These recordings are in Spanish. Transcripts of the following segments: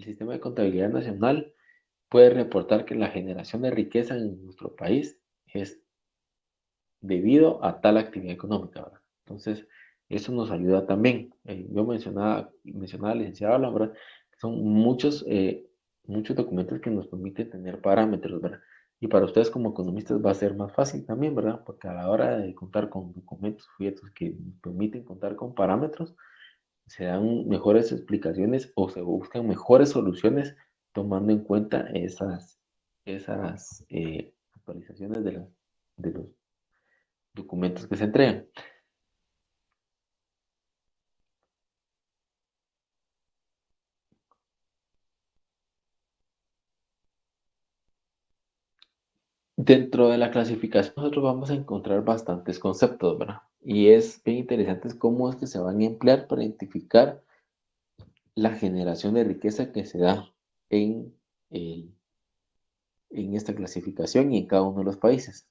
el sistema de contabilidad nacional puede reportar que la generación de riqueza en nuestro país es debido a tal actividad económica, ¿verdad? Entonces, eso nos ayuda también. Yo mencionaba licenciado, la verdad, que son muchos documentos que nos permiten tener parámetros, ¿verdad? Y para ustedes como economistas va a ser más fácil también, ¿verdad? Porque a la hora de contar con documentos, folletos que nos permiten contar con parámetros, se dan mejores explicaciones o se buscan mejores soluciones tomando en cuenta esas actualizaciones de los documentos que se entregan. Dentro de la clasificación nosotros vamos a encontrar bastantes conceptos, ¿verdad? Y es bien interesante cómo es que se van a emplear para identificar la generación de riqueza que se da en, el- en esta clasificación y en cada uno de los países.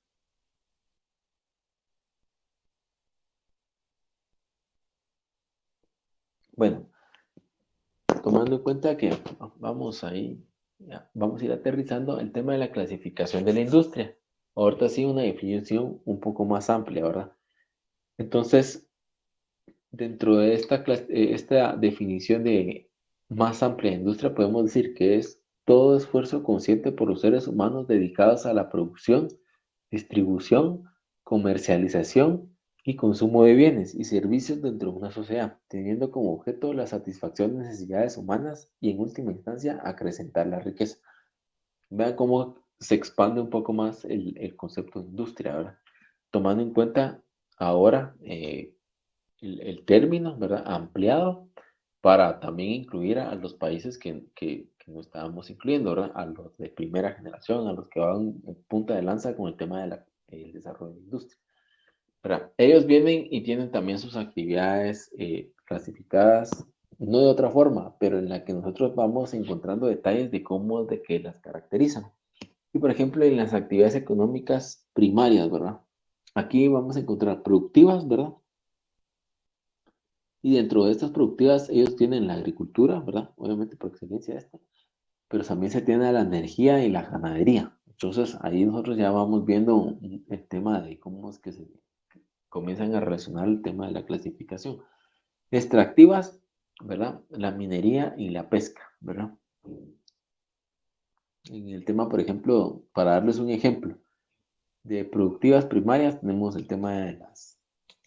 Bueno, tomando en cuenta que vamos ahí, ya, vamos a ir aterrizando el tema de la clasificación de la industria. Ahorita sí una definición un poco más amplia, ¿verdad? Entonces, dentro de esta definición de más amplia industria, podemos decir que es todo esfuerzo consciente por los seres humanos dedicados a la producción, distribución, comercialización y consumo de bienes y servicios dentro de una sociedad, teniendo como objeto la satisfacción de necesidades humanas y en última instancia acrecentar la riqueza. Vean cómo se expande un poco más el concepto de industria, ¿verdad? Tomando en cuenta ahora el término, ¿verdad? Ampliado para también incluir a los países que no estábamos incluyendo, ¿verdad? A los de primera generación, a los que van en punta de lanza con el tema del desarrollo de la industria. ¿Verdad? Ellos vienen y tienen también sus actividades clasificadas, no de otra forma, pero en la que nosotros vamos encontrando detalles de cómo, de qué las caracterizan. Y por ejemplo, en las actividades económicas primarias, ¿verdad? Aquí vamos a encontrar productivas, ¿verdad? Y dentro de estas productivas, ellos tienen la agricultura, ¿verdad? Obviamente por excelencia esta, pero también se tiene la energía y la ganadería. Entonces, ahí nosotros ya vamos viendo el tema de cómo es que se comienzan a relacionar el tema de la clasificación. Extractivas, ¿verdad? La minería y la pesca, ¿verdad? En el tema, por ejemplo, para darles un ejemplo, de productivas primarias tenemos el tema de las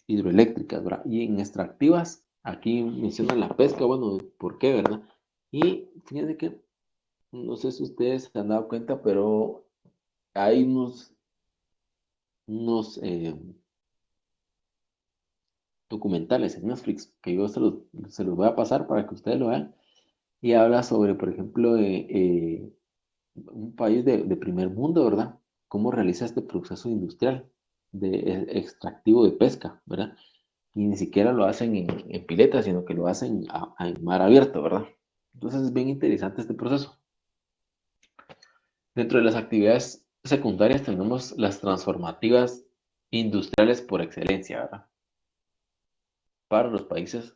hidroeléctricas, ¿verdad? Y en extractivas, aquí mencionan la pesca, bueno, ¿por qué, verdad? Y fíjense que, no sé si ustedes se han dado cuenta, pero hay unos documentales en Netflix que yo se los voy a pasar para que ustedes lo vean. Y habla sobre, por ejemplo, un país de primer mundo, ¿verdad? Cómo realiza este proceso industrial de extractivo de pesca, ¿verdad? Y ni siquiera lo hacen en pileta, sino que lo hacen en mar abierto, ¿verdad? Entonces es bien interesante este proceso. Dentro de las actividades secundarias tenemos las transformativas industriales por excelencia, ¿verdad? Para los países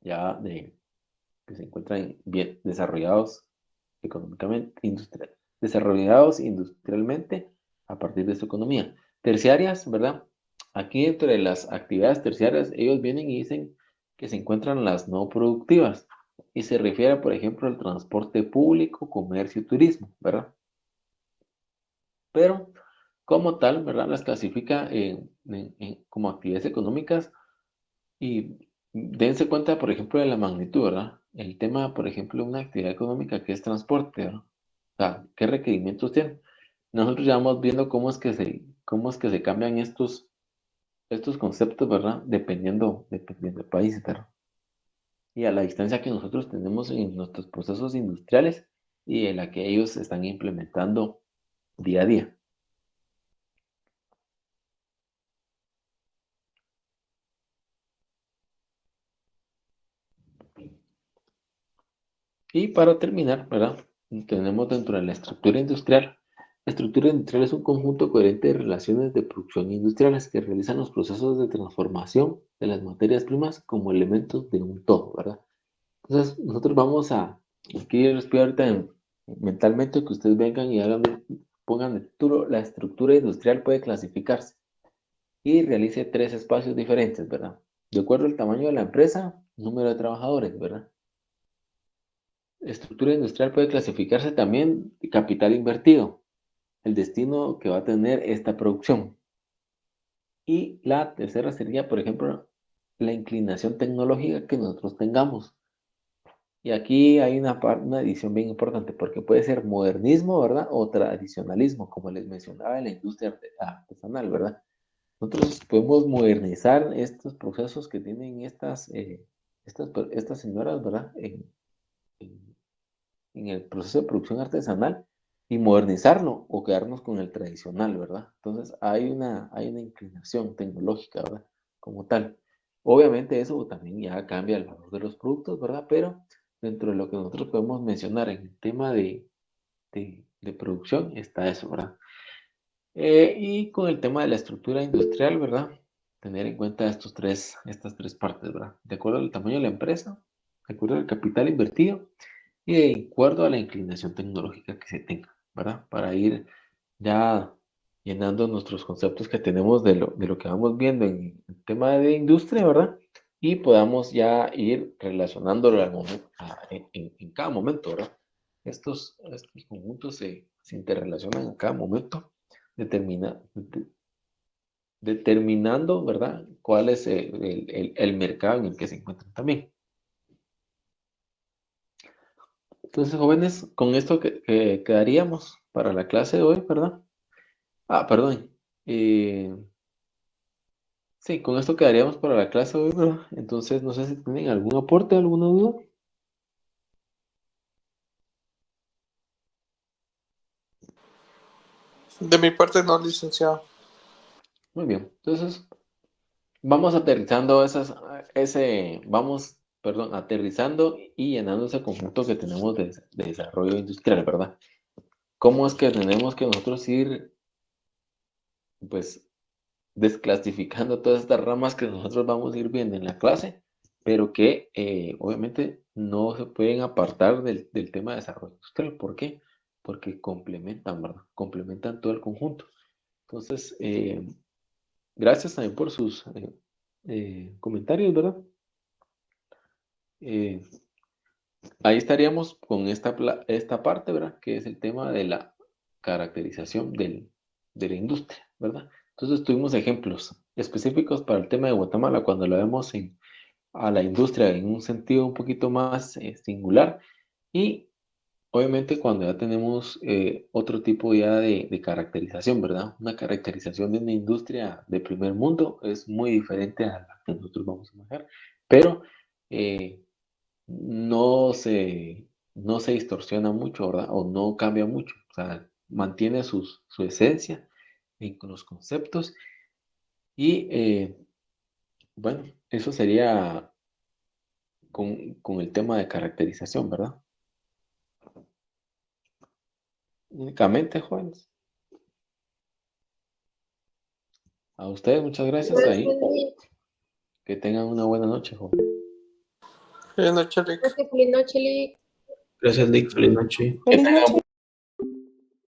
ya que se encuentran bien desarrollados económicamente, desarrollados industrialmente a partir de su economía. Terciarias, ¿verdad? Aquí entre las actividades terciarias, ellos vienen y dicen que se encuentran las no productivas y se refiere, por ejemplo, al transporte público, comercio y turismo, ¿verdad? Pero como tal, ¿verdad? Las clasifica como actividades económicas y dense cuenta, por ejemplo, de la magnitud, ¿verdad? El tema, por ejemplo, de una actividad económica que es transporte, ¿verdad? O sea, ¿qué requerimientos tiene? Nosotros ya vamos viendo cómo es que se cambian estos conceptos, ¿verdad? Dependiendo del país, ¿verdad? Y a la distancia que nosotros tenemos en nuestros procesos industriales y en la que ellos están implementando día a día. Y para terminar, ¿verdad? Tenemos dentro de la estructura industrial. La estructura industrial es un conjunto coherente de relaciones de producción industriales que realizan los procesos de transformación de las materias primas como elementos de un todo, ¿verdad? Entonces, nosotros vamos a Aquí les pido ahorita mentalmente que ustedes vengan y pongan de título, la estructura industrial puede clasificarse y realice 3 espacios diferentes, ¿verdad? De acuerdo al tamaño de la empresa, número de trabajadores, ¿verdad? Estructura industrial puede clasificarse también de capital invertido, el destino que va a tener esta producción. Y la tercera sería, por ejemplo, la inclinación tecnológica que nosotros tengamos. Y aquí hay una edición bien importante, porque puede ser modernismo, ¿verdad? O tradicionalismo, como les mencionaba en la industria artesanal, ¿verdad? Nosotros podemos modernizar estos procesos que tienen estas señoras, ¿verdad? En- en el proceso de producción artesanal y modernizarlo o quedarnos con el tradicional, ¿verdad? Entonces hay una inclinación tecnológica, ¿verdad? Como tal. Obviamente eso también ya cambia el valor de los productos, ¿verdad? Pero dentro de lo que nosotros podemos mencionar en el tema de producción está eso, ¿verdad? Y con el tema de la estructura industrial, ¿verdad? Tener en cuenta estas tres partes, ¿verdad? De acuerdo al tamaño de la empresa, de acuerdo al capital invertido y de acuerdo a la inclinación tecnológica que se tenga, ¿verdad? Para ir ya llenando nuestros conceptos que tenemos de lo que vamos viendo en el tema de industria, ¿verdad? Y podamos ya ir relacionándolo en cada momento, ¿verdad? Estos conjuntos se interrelacionan en cada momento, determinando, ¿verdad? Cuál es el mercado en el que se encuentran también. Entonces, jóvenes, con esto que quedaríamos para la clase de hoy, ¿verdad? Perdón. Eh, sí, con esto quedaríamos para la clase de hoy, ¿verdad? Entonces, no sé si tienen algún aporte, alguna duda. De mi parte no, licenciado. Muy bien. Entonces, vamos aterrizando aterrizando y llenando ese conjunto que tenemos de desarrollo industrial, ¿verdad? ¿Cómo es que tenemos que nosotros ir, pues, desclasificando todas estas ramas que nosotros vamos a ir viendo en la clase, pero que obviamente no se pueden apartar del tema de desarrollo industrial? ¿Por qué? Porque complementan, ¿verdad? Complementan todo el conjunto. Entonces, gracias también por sus comentarios, ¿verdad? Eh, Ahí estaríamos con esta parte, ¿verdad? Que es el tema de la caracterización de la industria, ¿verdad? Entonces tuvimos ejemplos específicos para el tema de Guatemala cuando lo vemos a la industria en un sentido un poquito más singular y obviamente cuando ya tenemos otro tipo ya de caracterización, ¿verdad? Una caracterización de una industria de primer mundo es muy diferente a la que nosotros vamos a manejar, pero eh, no se distorsiona mucho, ¿verdad? O no cambia mucho. O sea, mantiene su esencia con los conceptos. Y bueno, eso sería con el tema de caracterización, ¿verdad? Únicamente, jóvenes. A ustedes, muchas gracias ahí. Que tengan una buena noche, jóvenes. Buenas noches, Rick. Feliz noche, Lick. Gracias, Nick. Feliz noche. Feliz noche.